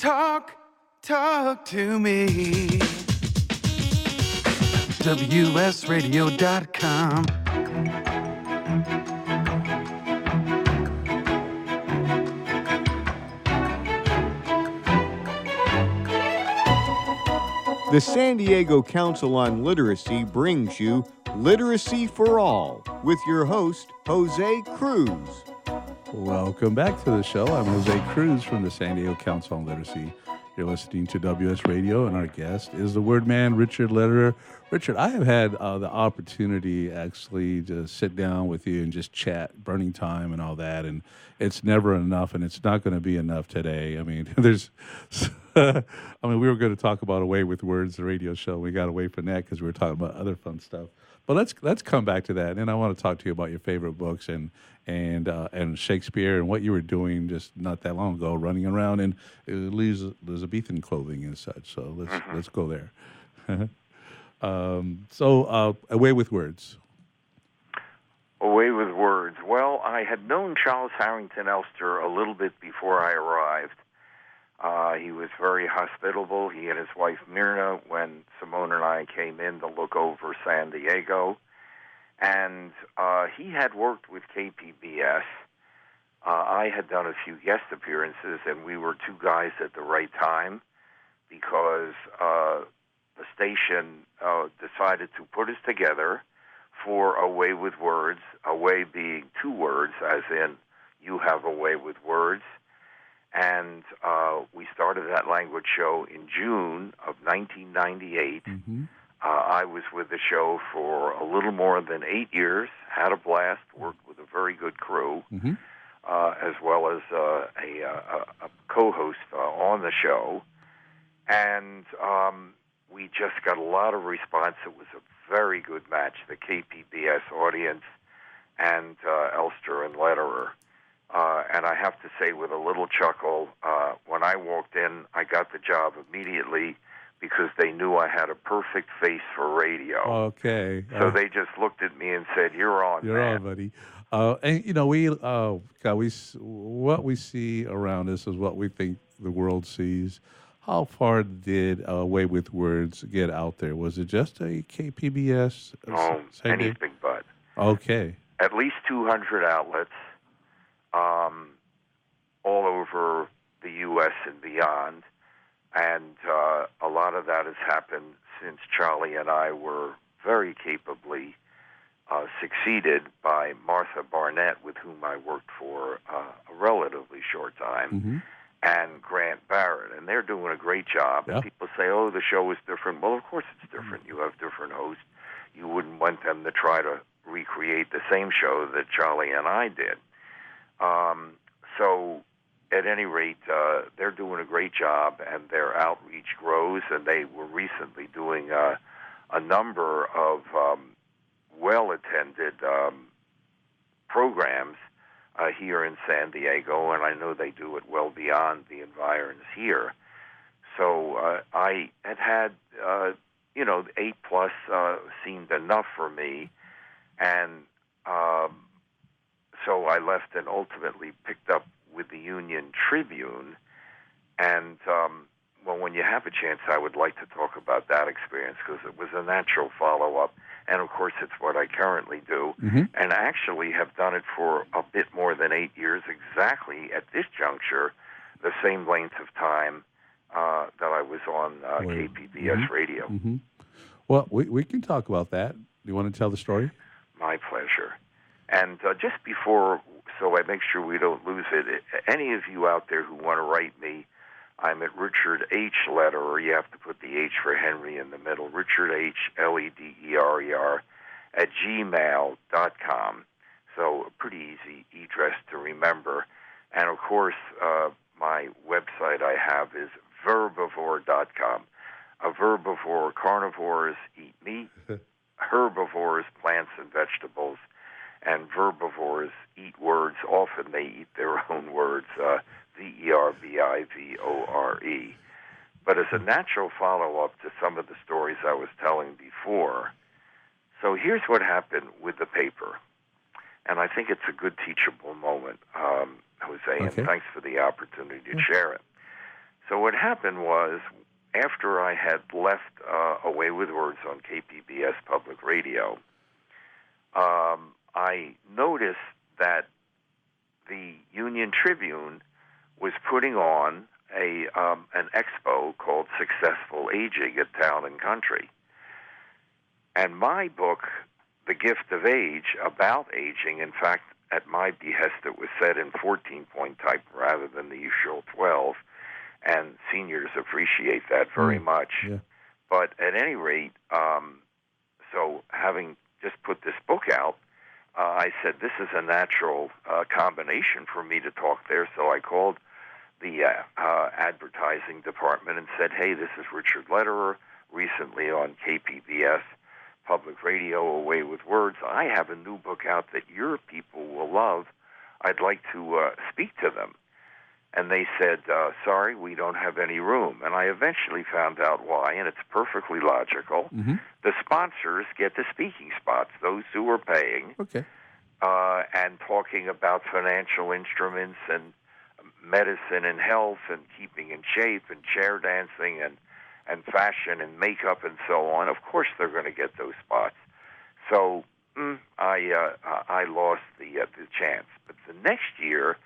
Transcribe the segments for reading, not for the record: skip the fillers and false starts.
Talk to me. WSRadio.com. The San Diego Council on Literacy brings you Literacy for All with your host, Jose Cruz. Welcome back to the show. I'm Jose Cruz from the San Diego Council on Literacy. You're listening to WS Radio, and our guest is the word man, Richard Lederer. Richard, I have had the opportunity actually to sit down with you and just chat, burning time and all that, and it's never enough, and it's not going to be enough today. I mean, we were going to talk about A Way with Words, the radio show. We got away from that because we were talking about other fun stuff. But let's come back to that, and I want to talk to you about your favorite books and Shakespeare and what you were doing just not that long ago, running around in Elizabethan clothing and such. So let's go there. So A Way with Words. A Way with Words. Well, I had known Charles Harrington Elster a little bit before I arrived. He was very hospitable. He and his wife Myrna, when Simone and I came in to look over San Diego. And he had worked with KPBS. I had done a few guest appearances, and we were two guys at the right time because the station decided to put us together for A Way with Words, a way being two words, as in you have a way with words. And we started that language show in June of 1998. Mm-hmm. I was with the show for a little more than 8 years, had a blast, worked with a very good crew, mm-hmm. As well as a co-host on the show. And we just got a lot of response. It was a very good match, the KPBS audience and Elster and Lederer. And I have to say with a little chuckle, when I walked in, I got the job immediately because they knew I had a perfect face for radio. Okay. So they just looked at me and said, "You're on, You're man." on, buddy. And what we see around us is what we think the world sees. How far did A Way with Words get out there? Was it just a KPBS? Anything but. Okay. At least 200 outlets. All over the U.S. and beyond. And a lot of that has happened since Charlie and I were very capably succeeded by Martha Barnett, with whom I worked for a relatively short time, mm-hmm. and Grant Barrett. And they're doing a great job. Yep. And people say, oh, the show is different. Well, of course it's different. You have different hosts. You wouldn't want them to try to recreate the same show that Charlie and I did. So at any rate, they're doing a great job, and their outreach grows, and they were recently doing a number of well-attended programs here in San Diego, and I know they do it well beyond the environs here. So I had 8+ seemed enough for me, and so I left and ultimately picked up with the Union Tribune. And, when you have a chance, I would like to talk about that experience because it was a natural follow-up. And, of course, it's what I currently do. Mm-hmm. And actually have done it for a bit more than 8 years, exactly at this juncture, the same length of time that I was on KPBS mm-hmm. radio. Mm-hmm. Well, we can talk about that. Do you want to tell the story? My pleasure. And just before, so I make sure we don't lose it, any of you out there who want to write me, I'm at Richard H. Lederer. You have to put the H for Henry in the middle. Richard H. Lederer at gmail.com. So a pretty easy address to remember. And, of course, my website I have is verbivore.com. A verbivore, carnivores eat meat, herbivores, plants and vegetables, and verbivores eat words. Often they eat their own words, Verbivore. But as a natural follow-up to some of the stories I was telling before, so here's what happened with the paper. And I think it's a good teachable moment, Jose, and thanks for the opportunity to share it. So what happened was, after I had left Away with Words on KPBS Public Radio, I noticed that the Union Tribune was putting on an expo called Successful Aging at Town and Country. And my book, The Gift of Age, about aging, in fact, at my behest, it was set in 14-point type rather than the usual 12, and seniors appreciate that very much. Yeah. But at any rate, so having just put this book out, I said, this is a natural combination for me to talk there, so I called the advertising department and said, hey, this is Richard Lederer, recently on KPBS Public Radio, Away with Words. I have a new book out that your people will love. I'd like to speak to them. And they said, sorry, we don't have any room. And I eventually found out why, and it's perfectly logical. Mm-hmm. The sponsors get the speaking spots, those who are paying, Okay. And talking about financial instruments and medicine and health and keeping in shape and chair dancing and fashion and makeup and so on. Of course they're going to get those spots. So I lost the chance. But the next year,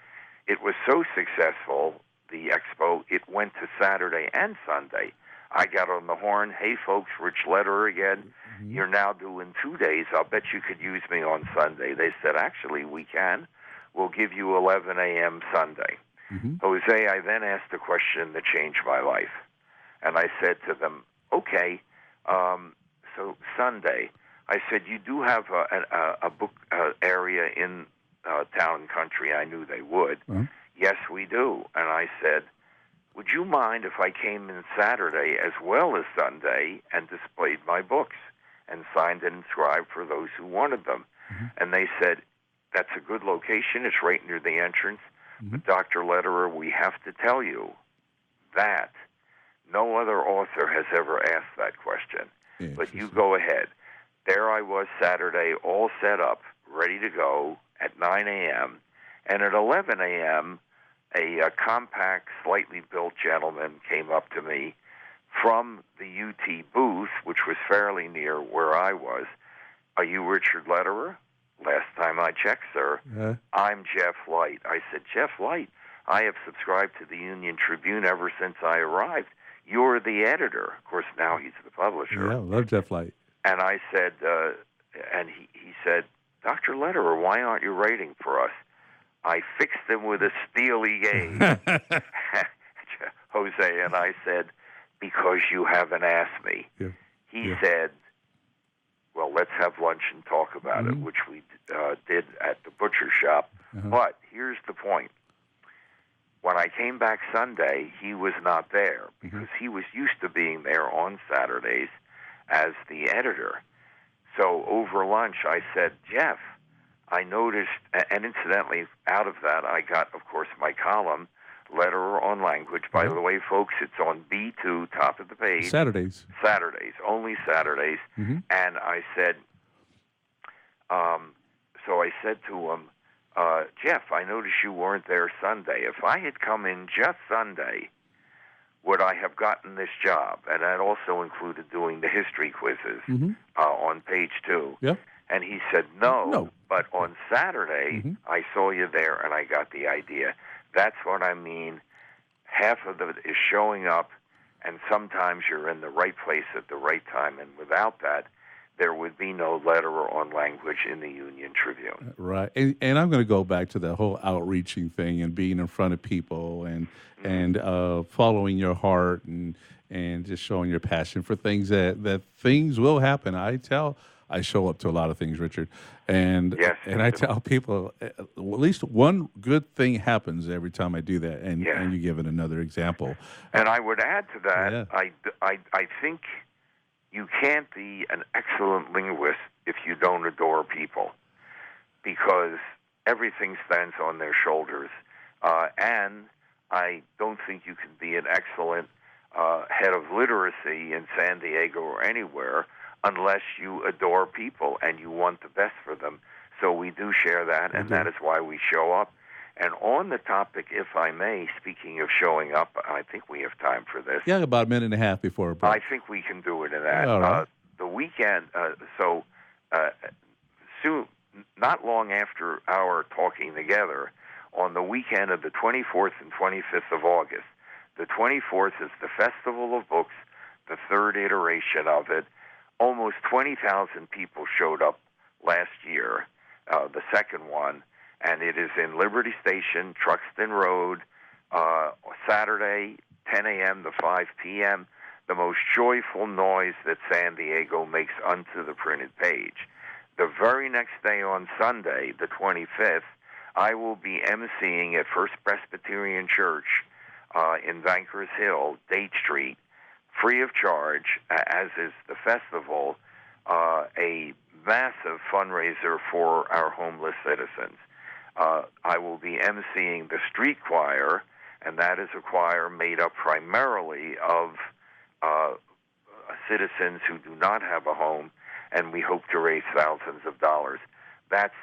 it was so successful, the expo, it went to Saturday and Sunday. I got on the horn, hey folks, Rich Lederer again. Mm-hmm. You're now doing 2 days. I'll bet you could use me on Sunday. They said, actually, we can. We'll give you 11 a.m. Sunday. Mm-hmm. Jose, I then asked a question that changed my life. And I said to them, okay, so Sunday, I said, you do have a book area in Town and Country. I knew they would. Mm-hmm. Yes, we do. And I said, would you mind if I came in Saturday as well as Sunday and displayed my books and signed and inscribed for those who wanted them? Mm-hmm. And they said, that's a good location. It's right near the entrance. Mm-hmm. But Dr. Lederer, we have to tell you that no other author has ever asked that question. But you go ahead. There I was Saturday, all set up, ready to go at 9 a.m. And at 11 a.m., a compact, slightly built gentleman came up to me from the UT booth, which was fairly near where I was. Are you Richard Lederer? Last time I checked, sir. I'm Jeff Light. I said, Jeff Light, I have subscribed to the Union Tribune ever since I arrived. You're the editor. Of course, now he's the publisher. Yeah, I love Jeff Light. And I said, and he said, Dr. Lederer, why aren't you writing for us? I fixed him with a steely gaze, Jose, and I said, because you haven't asked me. Yeah. He said, well, let's have lunch and talk about it, which we did at the butcher shop. But here's the point. When I came back Sunday, he was not there because he was used to being there on Saturdays as the editor. So over lunch, I said, Jeff, I noticed, and incidentally, out of that, I got, of course, my column, Lederer on Language. By the way, folks, it's on B2, top of the page. Saturdays, only Saturdays. And I said, so I said to him, Jeff, I noticed you weren't there Sunday. If I had come in just Sunday, would I have gotten this job? And that also included doing the history quizzes on page 2. Yep. And he said, no. But on Saturday, I saw you there, and I got the idea. That's what I mean. Half of it is showing up, and sometimes you're in the right place at the right time. And without that, there would be no Lederer on Language in the Union Tribune. Right. And I'm going to go back to the whole outreaching thing and being in front of people and following your heart and just showing your passion for things that things will happen. I show up to a lot of things, Richard, and I tell people at least one good thing happens every time I do that, and you give it another example. And I would add to that, I think you can't be an excellent linguist if you don't adore people, because everything stands on their shoulders, and I don't think you can be an excellent head of literacy in San Diego or anywhere unless you adore people and you want the best for them. So we do share that, and that is why we show up. And on the topic, if I may, speaking of showing up, I think we have time for this. Yeah, about a minute and a half before a break. I think we can do it in that. All right. The weekend, soon, not long after our talking together, on the weekend of the 24th and 25th of August, the 24th is the Festival of Books, the third iteration of it. Almost 20,000 people showed up last year, the second one, and it is in Liberty Station, Truxton Road, Saturday, 10 a.m. to 5 p.m., the most joyful noise that San Diego makes unto the printed page. The very next day on Sunday, the 25th, I will be emceeing at First Presbyterian Church in Bankers Hill, Date Street, free of charge, as is the festival, a massive fundraiser for our homeless citizens. I will be emceeing the street choir, and that is a choir made up primarily of citizens who do not have a home, and we hope to raise thousands of dollars. That's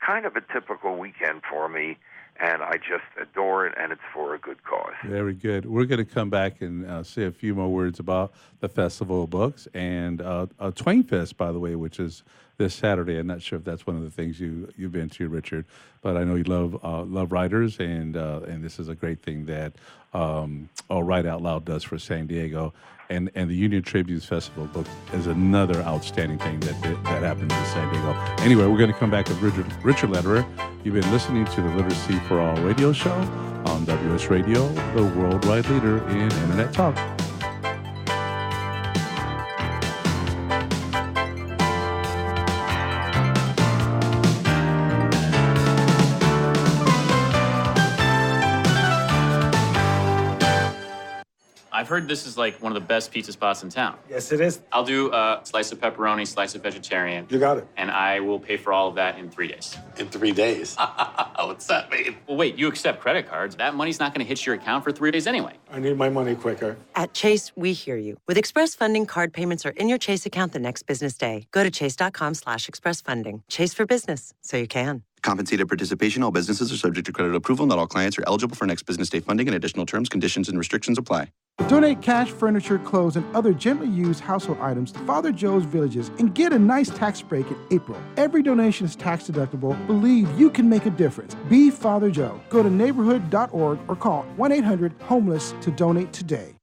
kind of a typical weekend for me, and I just adore it, and it's for a good cause. Very good. We're going to come back and say a few more words about the Festival of Books and Twain Fest, by the way, which is this Saturday. I'm not sure if that's one of the things you've been to, Richard, but I know you love writers, and this is a great thing that Write Out Loud does for San Diego. And the Union Tributes Festival book is another outstanding thing that happens in San Diego. Anyway, we're going to come back with Richard Lederer. You've been listening to the Literacy for All radio show on WS Radio, the worldwide leader in Internet talk. I've heard this is like one of the best pizza spots in town. Yes, it is. I'll do a slice of pepperoni, slice of vegetarian. You got it. And I will pay for all of that in 3 days. In 3 days? What's that mean? Well, wait, you accept credit cards. That money's not going to hit your account for 3 days anyway. I need my money quicker. At Chase, we hear you. With Express Funding, card payments are in your Chase account the next business day. Go to chase.com/expressfunding. Chase for business, so you can. Compensated participation. All businesses are subject to credit approval. Not all clients are eligible for next business day funding, and additional terms, conditions, and restrictions apply. Donate cash, furniture, clothes, and other gently used household items to Father Joe's Villages and get a nice tax break in April. Every donation is tax deductible. Believe you can make a difference. Be Father Joe. Go to neighborhood.org or call 1-800-HOMELESS to donate today.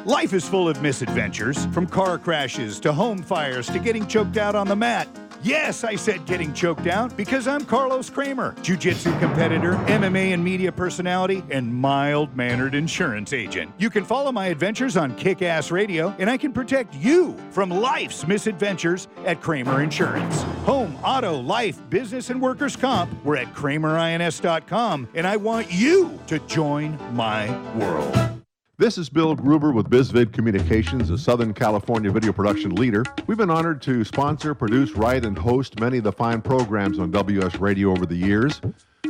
Life is full of misadventures, from car crashes to home fires to getting choked out on the mat. Yes, I said getting choked out because I'm Carlos Kramer, jiu-jitsu competitor, MMA and media personality, and mild-mannered insurance agent. You can follow my adventures on Kick-Ass Radio, and I can protect you from life's misadventures at Kramer Insurance. Home, auto, life, business, and workers' comp. We're at KramerINS.com, and I want you to join my world. This is Bill Gruber with BizVid Communications, a Southern California video production leader. We've been honored to sponsor, produce, write, and host many of the fine programs on WS Radio over the years.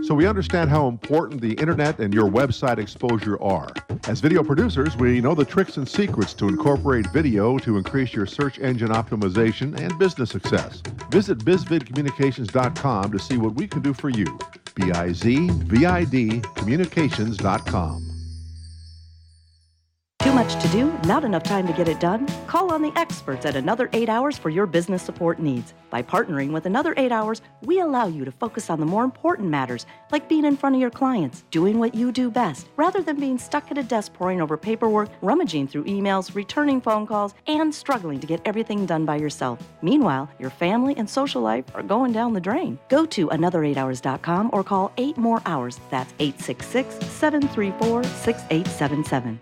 So we understand how important the internet and your website exposure are. As video producers, we know the tricks and secrets to incorporate video to increase your search engine optimization and business success. Visit bizvidcommunications.com to see what we can do for you. BIZVID communications.com. Too much to do? Not enough time to get it done? Call on the experts at Another 8 Hours for your business support needs. By partnering with Another 8 Hours, we allow you to focus on the more important matters, like being in front of your clients, doing what you do best, rather than being stuck at a desk poring over paperwork, rummaging through emails, returning phone calls, and struggling to get everything done by yourself. Meanwhile, your family and social life are going down the drain. Go to another8hours.com or call 8 More Hours. That's 866-734-6877.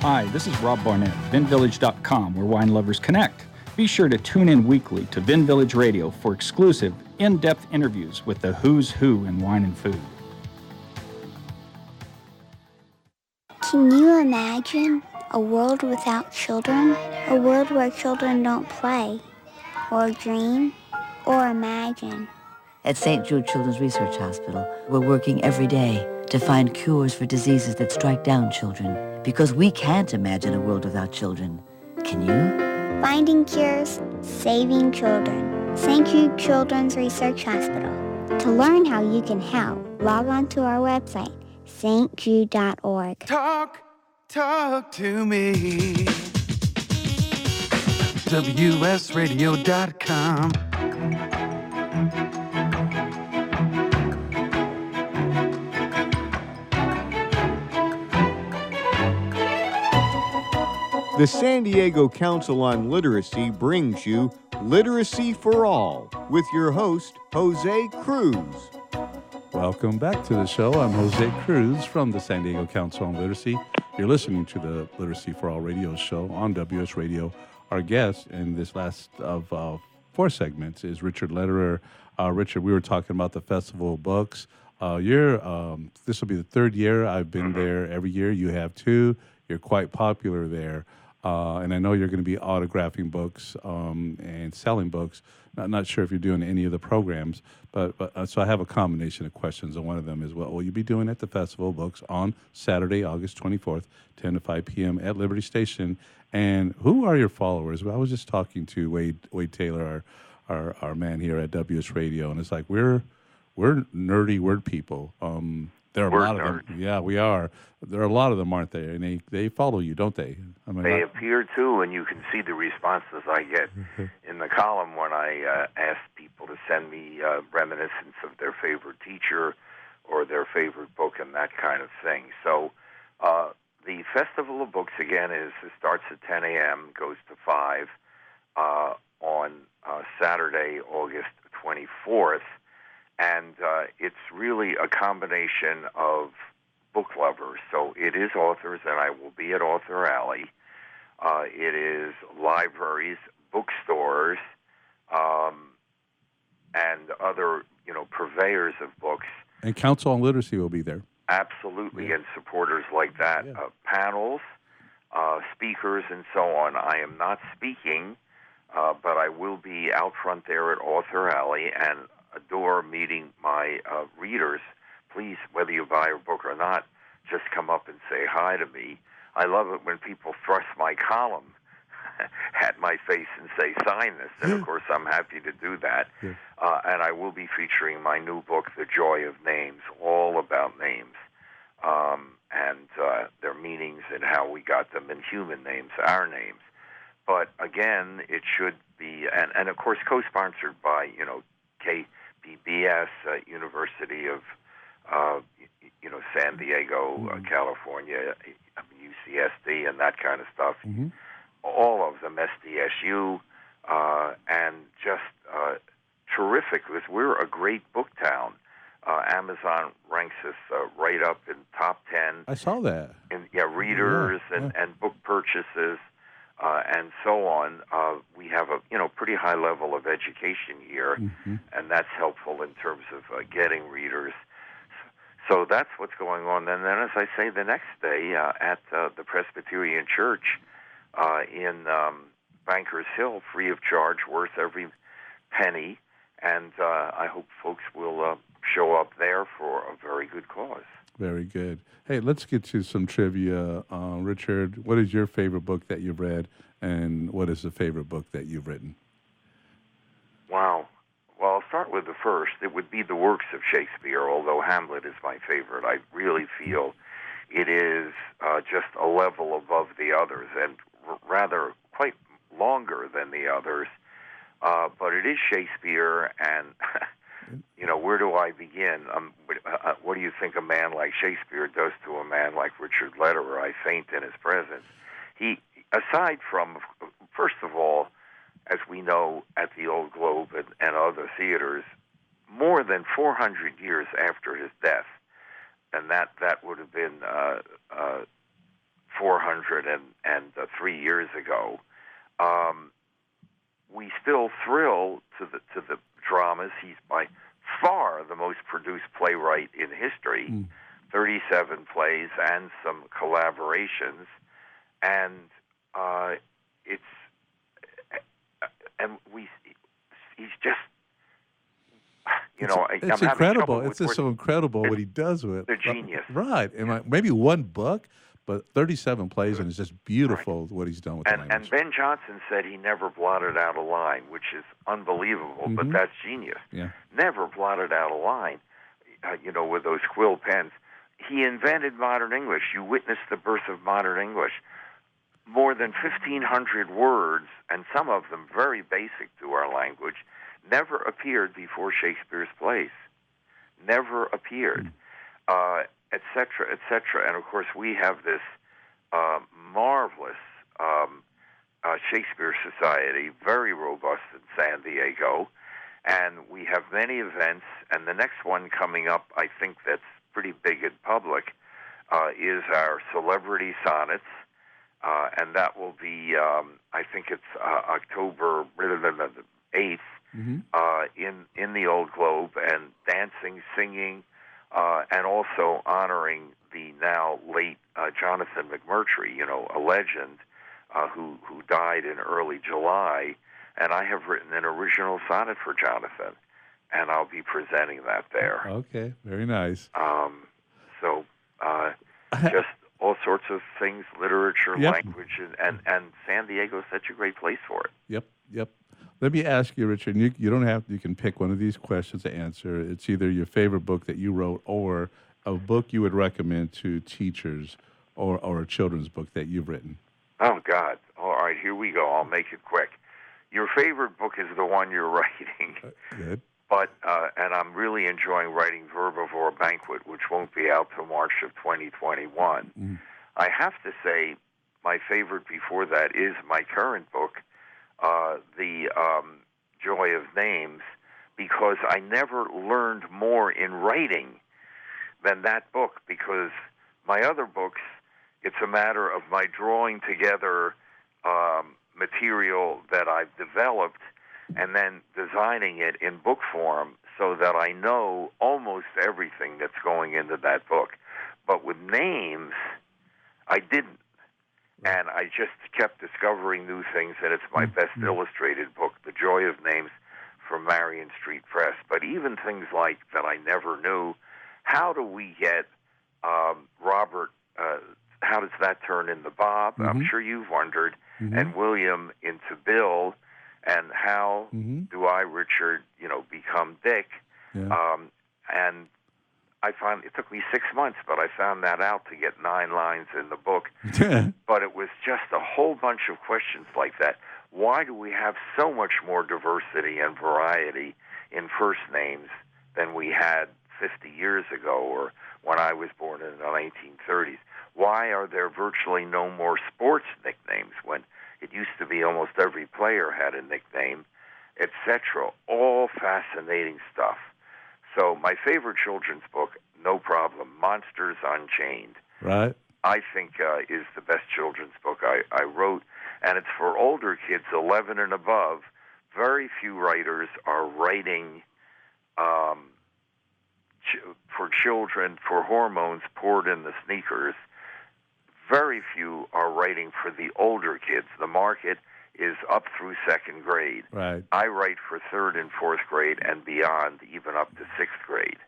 Hi, this is Rob Barnett, VinVillage.com, where wine lovers connect. Be sure to tune in weekly to Vin Village Radio for exclusive, in-depth interviews with the who's who in wine and food. Can you imagine a world without children? A world where children don't play, or dream, or imagine? At St. Jude Children's Research Hospital, we're working every day to find cures for diseases that strike down children. Because we can't imagine a world without children. Can you? Finding cures, saving children. St. Jude Children's Research Hospital. To learn how you can help, log on to our website, stjude.org. Talk to me. WSRadio.com. The San Diego Council on Literacy brings you Literacy for All with your host, Jose Cruz. Welcome back to the show. I'm Jose Cruz from the San Diego Council on Literacy. You're listening to the Literacy for All radio show on WS Radio. Our guest in this last of 4 segments is Richard Lederer. Richard, we were talking about the Festival of Books. This will be the 3rd year. I've been there every year. You have too. You're quite popular there. And I know you're going to be autographing books and selling books. Not sure if you're doing any of the programs, but so I have a combination of questions, and one of them is, what will you be doing at the Festival of Books on Saturday, August 24th, 10 to 5 p.m. at Liberty Station? And who are your followers? Well, I was just talking to Wade Taylor, our man here at WS Radio, and it's like we're nerdy word people. There are a lot of them. Yeah, we are. There are a lot of them, aren't there? And they follow you, don't they? I mean, they appear to, and you can see the responses I get in the column when I ask people to send me reminiscence of their favorite teacher or their favorite book and that kind of thing. So the Festival of Books, again, starts at 10 a.m., goes to 5 on Saturday, August 24th. And it's really a combination of book lovers. So it is authors, and I will be at Author Alley. It is libraries, bookstores, and other, purveyors of books. And Council on Literacy will be there. Absolutely, and supporters like that. Panels, speakers, and so on. I am not speaking, but I will be out front there at Author Alley and adore meeting my readers. Please, whether you buy a book or not, just come up and say hi to me. I love it when people thrust my column at my face and say, sign this. And, of course, I'm happy to do that. And I will be featuring my new book, The Joy of Names, all about names and their meanings and how we got them in human names, our names. But, again, it should be, and of course, co-sponsored by, KPBS, University of, San Diego, California, UCSD, and that kind of stuff. All of them, SDSU, and just terrific, because we're a great book town. Amazon ranks us right up in top 10. I saw that. Readers and book purchases. And so on. We have a pretty high level of education here, and that's helpful in terms of getting readers. So that's what's going on. And then, as I say, the next day at the Presbyterian Church in Bankers Hill, free of charge, worth every penny, and I hope folks will show up there for a very good cause. Very good. Hey, let's get to some trivia. Richard, what is your favorite book that you've read, and what is the favorite book that you've written? Wow. Well, I'll start with the first. It would be the works of Shakespeare, although Hamlet is my favorite. I really feel it is just a level above the others, and rather quite longer than the others. But it is Shakespeare, and... where do I begin? What do you think a man like Shakespeare does to a man like Richard Lederer? I faint in his presence. He, aside from, first of all, as we know at the Old Globe and other theaters, more than 400 years after his death, and that would have been 403 years ago, we still thrill to the dramas. He's by far the most produced playwright in history, 37 plays and some collaborations, and he's just, it's incredible. It's just so incredible what he does with the genius. Right, and maybe one book, but 37 plays, and it's just beautiful what he's done with the language. And Ben Jonson said he never blotted out a line, which is unbelievable, but that's genius. Yeah. Never blotted out a line, with those quill pens. He invented modern English. You witnessed the birth of modern English. More than 1,500 words, and some of them very basic to our language, never appeared before Shakespeare's plays. Never appeared, et cetera, et cetera. And, of course, we have this marvelous Shakespeare Society, very robust in San Diego, and we have many events, and the next one coming up, I think that's pretty big in public, is our Celebrity Sonnets, and that will be, I think it's October 8th, in the Old Globe, and dancing, singing, and also honoring the now late Jonathan McMurtry, a legend who died in early July. And I have written an original sonnet for Jonathan, and I'll be presenting that there. Okay, very nice. Just all sorts of things, literature, Yep. language, and San Diego is such a great place for it. Yep. Let me ask you, Richard, you don't have to, you can pick one of these questions to answer. It's either your favorite book that you wrote or a book you would recommend to teachers or a children's book that you've written. Oh, God. All right, here we go. I'll make it quick. Your favorite book is the one you're writing. Good. But, and I'm really enjoying writing Verbivore Banquet, which won't be out till March of 2021. I have to say my favorite before that is my current book, The Joy of Names, because I never learned more in writing than that book, because my other books, it's a matter of my drawing together material that I've developed and then designing it in book form so that I know almost everything that's going into that book. But with names, I didn't. And I just kept discovering new things, and it's my best illustrated book, The Joy of Names, from Marion Street Press. But even things like that I never knew, how do we get Robert, how does that turn into Bob? I'm sure you've wondered. And William into Bill, and how do I, Richard, become Dick? And I found it took me 6 months, but I found that out to get 9 lines in the book. But it was just a whole bunch of questions like that. Why do we have so much more diversity and variety in first names than we had 50 years ago or when I was born in the 1930s? Why are there virtually no more sports nicknames when it used to be almost every player had a nickname, etc.? All fascinating stuff. So my favorite children's book, no problem, Monsters Unchained. Right. I think is the best children's book I wrote, and it's for older kids, 11 and above. Very few writers are writing for children, for hormones poured in the sneakers. Very few are writing for the older kids. The market is up through 2nd grade. Right. I write for 3rd and 4th grade and beyond, even up to 6th grade.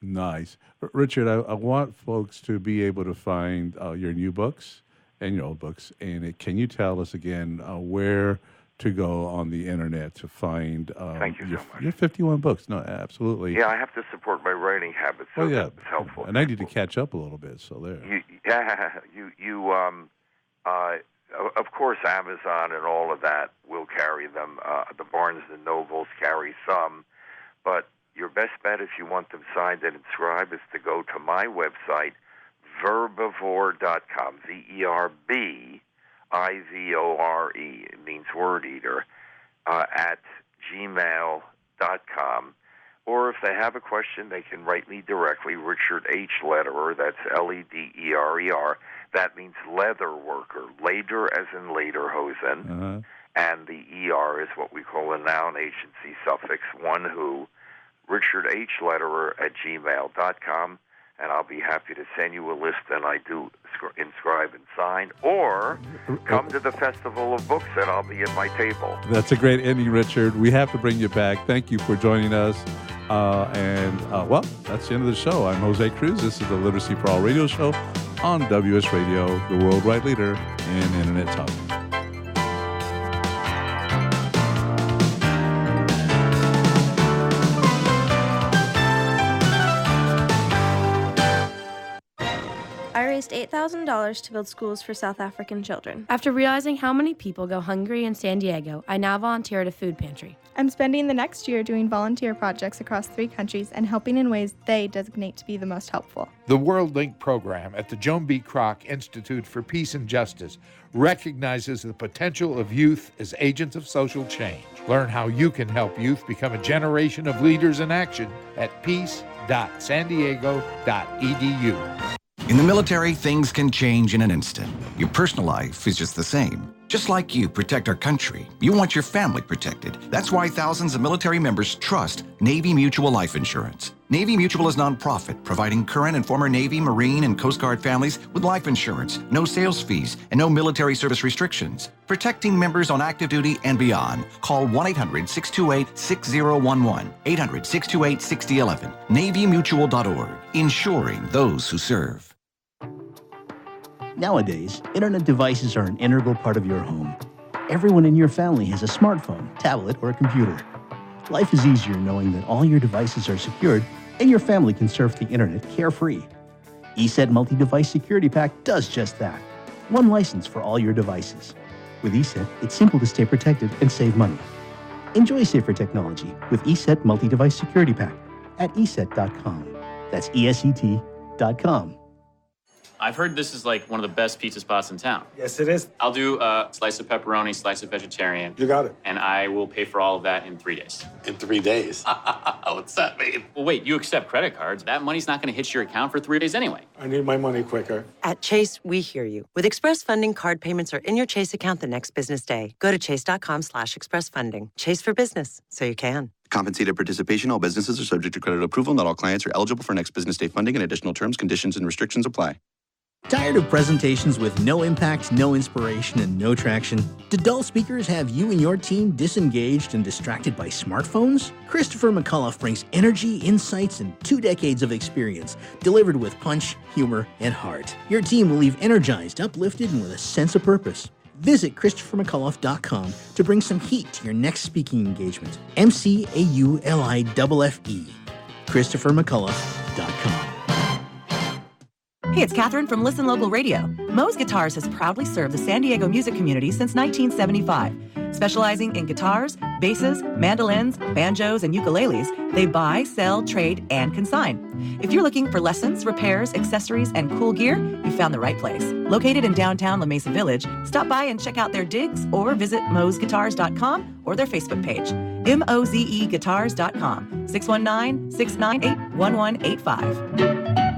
Nice. Richard, I want folks to be able to find your new books and your old books. And can you tell us again where to go on the internet to find Thank you so much. your 51 books? No, absolutely. Yeah, I have to support my writing habits, so that's helpful. And I need to catch up a little bit, so there. Of course, Amazon and all of that will carry them. The Barnes & Nobles carry some. But your best bet, if you want them signed and inscribed, is to go to my website, verbivore.com, VERBIVORE. It means word eater, at gmail.com. Or if they have a question, they can write me directly, Richard H. Lederer, that's Lederer. That means leather worker, Leder as in Lederhosen, and the ER is what we call a noun agency suffix, one who, Richard H. Lederer at gmail.com, and I'll be happy to send you a list, and I do inscribe and sign, or come to the Festival of Books, and I'll be at my table. That's a great ending, Richard. We have to bring you back. Thank you for joining us. Well, that's the end of the show. I'm Jose Cruz. This is the Literacy for All radio show. on WS Radio, the worldwide leader in Internet talk. I raised $8,000 to build schools for South African children. After realizing how many people go hungry in San Diego, I now volunteer at a food pantry. I'm spending the next year doing volunteer projects across 3 countries and helping in ways they designate to be the most helpful. The World Link program at the Joan B. Kroc Institute for Peace and Justice recognizes the potential of youth as agents of social change. Learn how you can help youth become a generation of leaders in action at peace.sandiego.edu. In the military, things can change in an instant. Your personal life is just the same. Just like you protect our country, you want your family protected. That's why thousands of military members trust Navy Mutual Life Insurance. Navy Mutual is nonprofit, providing current and former Navy, Marine, and Coast Guard families with life insurance, no sales fees, and no military service restrictions. Protecting members on active duty and beyond. Call 1-800-628-6011, 800-628-6011, NavyMutual.org, insuring those who serve. Nowadays, internet devices are an integral part of your home. Everyone in your family has a smartphone, tablet, or a computer. Life is easier knowing that all your devices are secured and your family can surf the internet carefree. ESET Multi-Device Security Pack does just that. One license for all your devices. With ESET, it's simple to stay protected and save money. Enjoy safer technology with ESET Multi-Device Security Pack at ESET.com. That's ESET.com. I've heard this is like one of the best pizza spots in town. Yes, it is. I'll do a slice of pepperoni, slice of vegetarian. You got it. And I will pay for all of that in 3 days. In 3 days? What's that mean? Well, wait, you accept credit cards. That money's not going to hit your account for 3 days anyway. I need my money quicker. At Chase, we hear you. With Express Funding, card payments are in your Chase account the next business day. Go to chase.com/expressfunding. Chase for business, so you can. Compensated participation. All businesses are subject to credit approval. Not all clients are eligible for next business day funding, and additional terms, conditions, and restrictions apply. Tired of presentations with no impact, no inspiration, and no traction? Do dull speakers have you and your team disengaged and distracted by smartphones? Christopher McAuliffe brings energy, insights, and 2 decades of experience, delivered with punch, humor, and heart. Your team will leave energized, uplifted, and with a sense of purpose. Visit ChristopherMcAuliffe.com to bring some heat to your next speaking engagement. McAuliffe. ChristopherMcAuliffe.com. Hey, it's Catherine from Listen Local Radio. Moe's Guitars has proudly served the San Diego music community since 1975. Specializing in guitars, basses, mandolins, banjos, and ukuleles, they buy, sell, trade, and consign. If you're looking for lessons, repairs, accessories, and cool gear, you found the right place. Located in downtown La Mesa Village, stop by and check out their digs or visit moesguitars.com or their Facebook page. MOZEguitars.com, 619-698-1185.